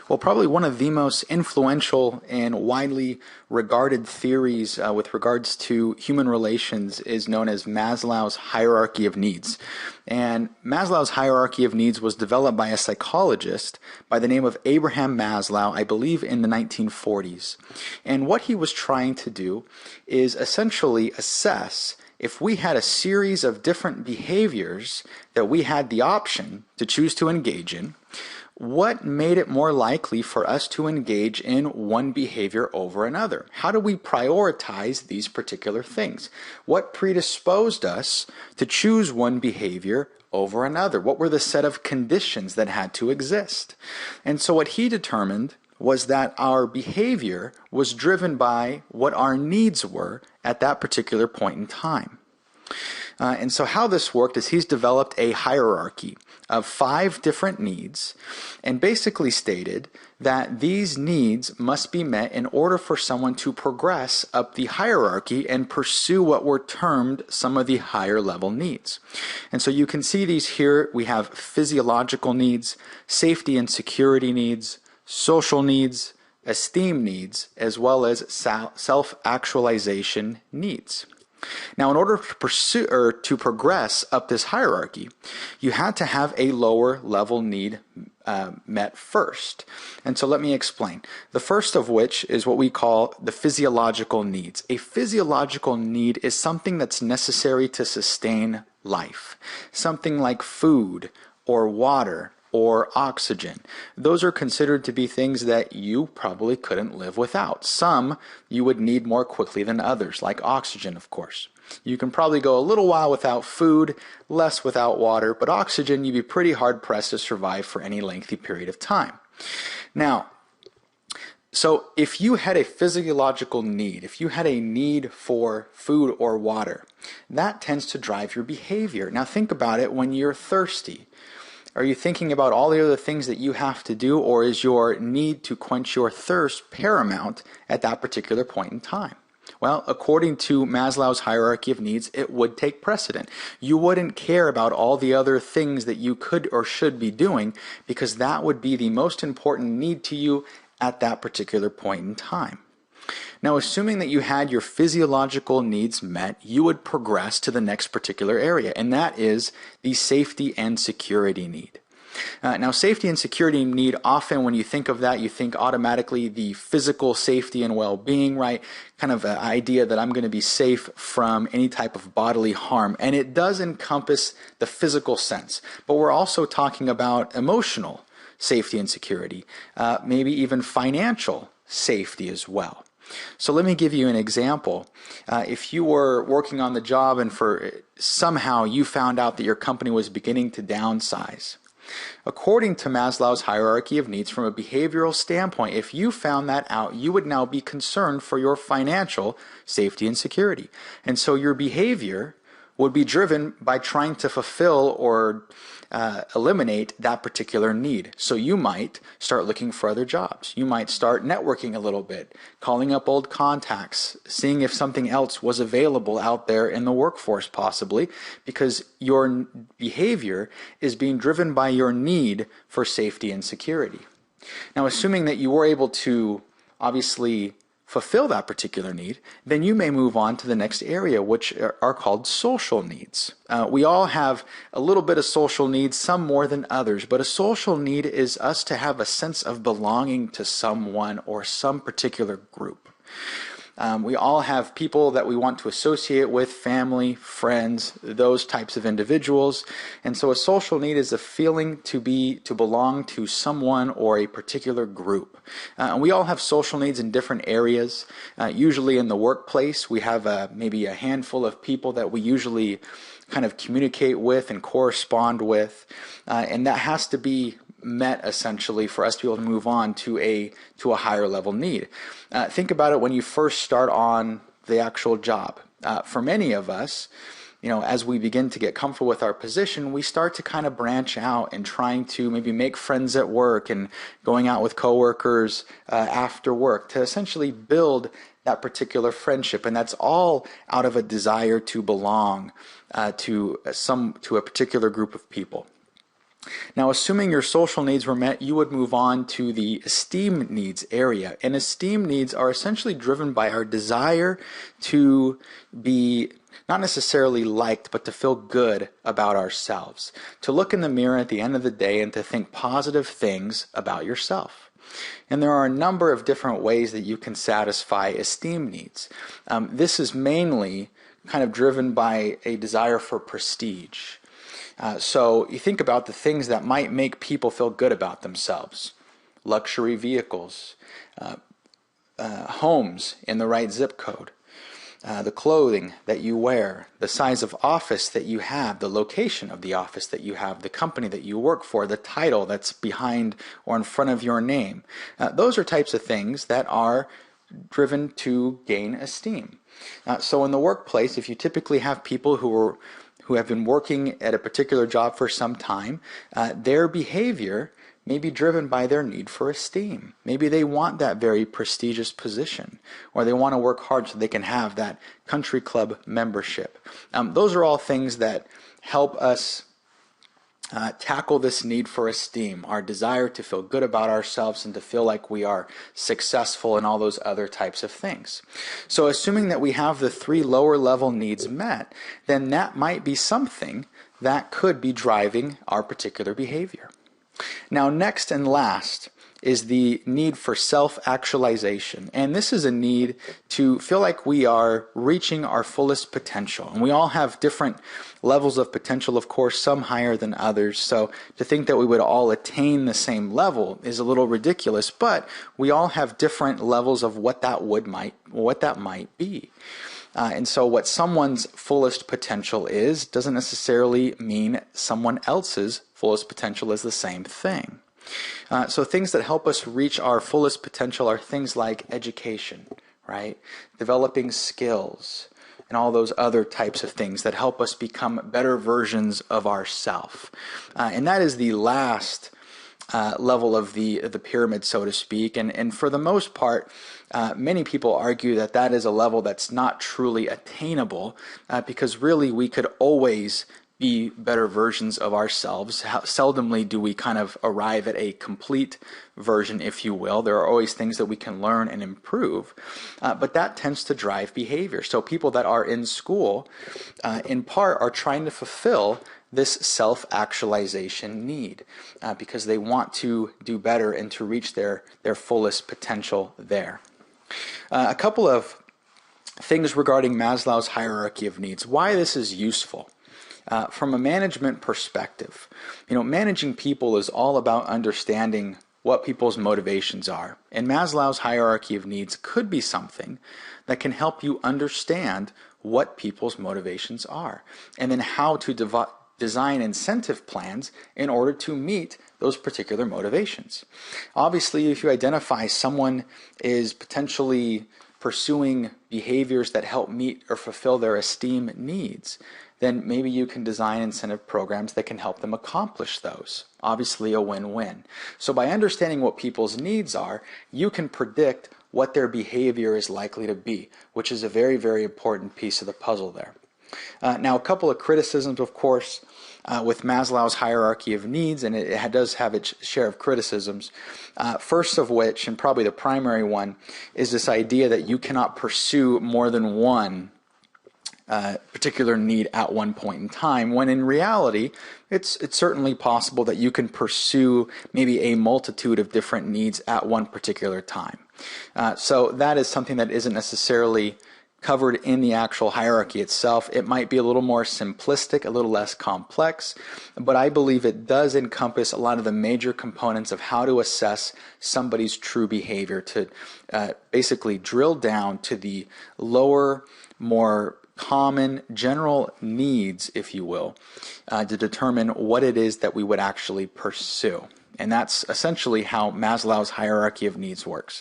Well, probably one of the most influential and widely regarded theories with regards to human relations is known as Maslow's hierarchy of needs. And Maslow's hierarchy of needs was developed by a psychologist by the name of Abraham Maslow, I believe in the 1940s. And what he was trying to do is essentially assess if we had a series of different behaviors that we had the option to choose to engage in, what made it more likely for us to engage in one behavior over another? How do we prioritize these particular things? What predisposed us to choose one behavior over another? What were the set of conditions that had to exist? And so what he determined was that our behavior was driven by what our needs were at that particular point in time. And so how this worked is he's developed a hierarchy of 5 different needs and basically stated that these needs must be met in order for someone to progress up the hierarchy and pursue what were termed some of the higher level needs. And so you can see these here. We have physiological needs, safety and security needs, social needs, esteem needs, as well as self-actualization needs. Now, in order to pursue or to progress up this hierarchy, you had to have a lower level need met first. And so let me explain. The first of which is what we call the physiological needs. A physiological need is something that's necessary to sustain life. Something like food or water or oxygen. Those are considered to be things that you probably couldn't live without. Some you would need more quickly than others, like oxygen, of course. You can probably go a little while without food, less without water, but oxygen you'd be pretty hard-pressed to survive for any lengthy period of time. Now, so if you had a physiological need, if you had a need for food or water, that tends to drive your behavior. Now think about it when you're thirsty. Are you thinking about all the other things that you have to do, or is your need to quench your thirst paramount at that particular point in time? Well, according to Maslow's hierarchy of needs, it would take precedent. You wouldn't care about all the other things that you could or should be doing because that would be the most important need to you at that particular point in time. Now, assuming that you had your physiological needs met, you would progress to the next particular area, and that is the safety and security need. Now, safety and security need, often when you think of that, you think automatically the physical safety and well-being, right? Kind of an idea that I'm going to be safe from any type of bodily harm. And it does encompass the physical sense, but we're also talking about emotional safety and security, maybe even financial safety as well. So let me give you an example. If you were working on the job and somehow you found out that your company was beginning to downsize, according to Maslow's hierarchy of needs from a behavioral standpoint, if you found that out, you would now be concerned for your financial safety and security. And so your behavior would be driven by trying to fulfill or eliminate that particular need. So you might start looking for other jobs. You might start networking a little bit, calling up old contacts, seeing if something else was available out there in the workforce possibly, because your behavior is being driven by your need for safety and security. Now, assuming that you were able to obviously fulfill that particular need, then you may move on to the next area, which are called social needs. We all have a little bit of social needs, some more than others, but a social need is us to have a sense of belonging to someone or some particular group. We all have people that we want to associate with, family, friends, those types of individuals. And so a social need is a feeling to belong to someone or a particular group. And we all have social needs in different areas. Usually in the workplace, we have maybe a handful of people that we usually kind of communicate with and correspond with. And that has to be met essentially for us to be able to move on to a higher level need. Think about it when you first start on the actual job. For many of us, as we begin to get comfortable with our position, we start to kind of branch out and trying to maybe make friends at work and going out with coworkers after work to essentially build that particular friendship. And that's all out of a desire to belong to a particular group of people. Now, assuming your social needs were met, you would move on to the esteem needs area. And esteem needs are essentially driven by our desire to be not necessarily liked, but to feel good about ourselves. To look in the mirror at the end of the day and to think positive things about yourself. And there are a number of different ways that you can satisfy esteem needs. This is mainly kind of driven by a desire for prestige. So you think about the things that might make people feel good about themselves. Luxury vehicles, homes in the right zip code, the clothing that you wear, the size of office that you have, the location of the office that you have, the company that you work for, the title that's behind or in front of your name. Those are types of things that are driven to gain esteem. So in the workplace, if you typically have people who have been working at a particular job for some time, their behavior may be driven by their need for esteem. Maybe they want that very prestigious position, or they want to work hard so they can have that country club membership. Those are all things that help us tackle this need for esteem, our desire to feel good about ourselves and to feel like we are successful and all those other types of things. So assuming that we have the 3 lower level needs met, then that might be something that could be driving our particular behavior. Now, next and last is the need for self-actualization. And this is a need to feel like we are reaching our fullest potential. And we all have different levels of potential, of course, some higher than others. So to think that we would all attain the same level is a little ridiculous, but we all have different levels of what that might be. And so what someone's fullest potential is doesn't necessarily mean someone else's fullest potential is the same thing. So things that help us reach our fullest potential are things like education, right? Developing skills, and all those other types of things that help us become better versions of ourself. And that is the last level of the pyramid, so to speak. And for the most part, many people argue that that is a level that's not truly attainable because really we could always be better versions of ourselves. Seldomly do we kind of arrive at a complete version, if you will. There are always things that we can learn and improve, but that tends to drive behavior. So people that are in school, in part, are trying to fulfill this self-actualization need because they want to do better and to reach their fullest potential there. A couple of things regarding Maslow's hierarchy of needs, why this is useful. From a management perspective, managing people is all about understanding what people's motivations are. And Maslow's hierarchy of needs could be something that can help you understand what people's motivations are, and then how to design incentive plans in order to meet those particular motivations. Obviously, if you identify someone is potentially pursuing behaviors that help meet or fulfill their esteem needs, then maybe you can design incentive programs that can help them accomplish those. Obviously a win-win. So by understanding what people's needs are, you can predict what their behavior is likely to be, which is a very, very important piece of the puzzle there. Now, a couple of criticisms, of course, with Maslow's hierarchy of needs, and it does have its share of criticisms. First of which, and probably the primary one, is this idea that you cannot pursue more than one particular need at one point in time, when in reality it's certainly possible that you can pursue maybe a multitude of different needs at one particular time. So that is something that isn't necessarily covered in the actual hierarchy itself. It might be a little more simplistic, a little less complex, but I believe it does encompass a lot of the major components of how to assess somebody's true behavior, to basically drill down to the lower, more common general needs, if you will, to determine what it is that we would actually pursue. And that's essentially how Maslow's hierarchy of needs works.